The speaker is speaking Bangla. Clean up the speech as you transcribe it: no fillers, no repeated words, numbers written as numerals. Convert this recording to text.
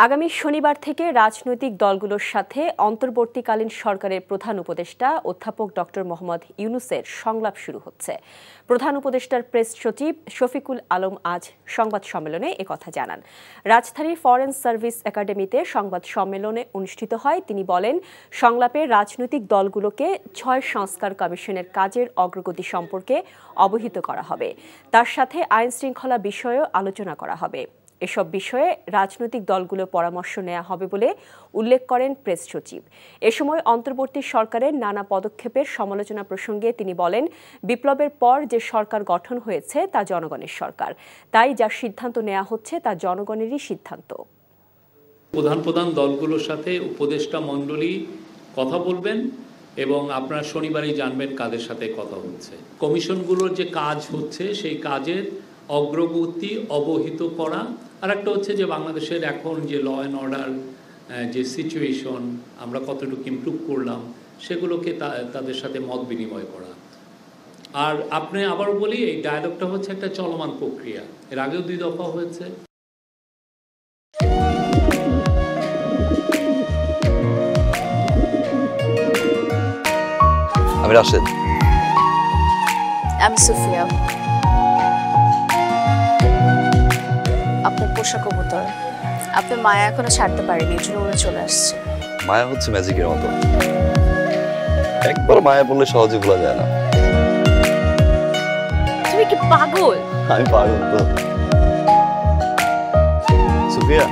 আগামী শনিবার থেকে রাজনৈতিক দলগুলোর সাথে অন্তর্বর্তীকালীন সরকারের প্রধান উপদেষ্টা অধ্যাপক ডক্টর মোহাম্মদ ইউনূসের সংলাপ শুরু হচ্ছে। প্রধান উপদেষ্টার প্রেস সচিব শফিকুল আলম আজ সংবাদ সম্মেলনে একথা জানান। রাজধানীর ফরেন সার্ভিস একাডেমিতে সংবাদ সম্মেলনে অনুষ্ঠিত হয়। তিনি বলেন, সংলাপে রাজনৈতিক দলগুলোকে ৬ সংস্কার কমিশনের কাজের অগ্রগতি সম্পর্কে অবহিত করা হবে। তার সাথে আইন শৃঙ্খলা বিষয়েও আলোচনা করা হবে। এসব বিষয়ে রাজনৈতিক দলগুলোর পরামর্শ নেওয়া হবে বলে উল্লেখ করেন প্রেস সচিব। এ সময় অন্তর্বর্তী সরকারের নানা পদক্ষেপের সমালোচনা প্রসঙ্গে তিনি বলেন, বিপ্লবের পর যে সরকার গঠন হয়েছে তা জনগণের সরকার, তাই যা সিদ্ধান্ত নেওয়া হচ্ছে তা জনগণেরই সিদ্ধান্ত। প্রধান দলগুলোর সাথে উপদেষ্টা মণ্ডলী কথা বলবেন এবং আপনারা শনিবারই জানবেন কাদের সাথে কথা হচ্ছে। কমিশনগুলোর যে কাজ হচ্ছে সেই কাজের অগ্রগতি অবহিত করা, আর একটা হচ্ছে যে বাংলাদেশের এখন যে ল অ্যান্ড অর্ডার যে সিচুয়েশন আমরা কতটুকু ইমপ্রুভ করলাম সেগুলোকে তাদের সাথে মত বিনিময় করা। আর আপনি আবারও বলি, এই ডায়ালগটা হচ্ছে একটা চলমান প্রক্রিয়া। এর আগেও 2 দফা হয়েছে। আমি রাশেদ। আমি সুফিয়া। আপনার পোষা কবুতর, আপনার মায়া এখনো ছাড়তে পারেনি, এই জন্য উড়ে চলে আসছে। মায়া হচ্ছে ম্যাজিকের মতো, একবার মায়া বললে সহজে ভোলা যায় না। তুমি কি পাগল? আমি পাগল তো। সুফিয়া,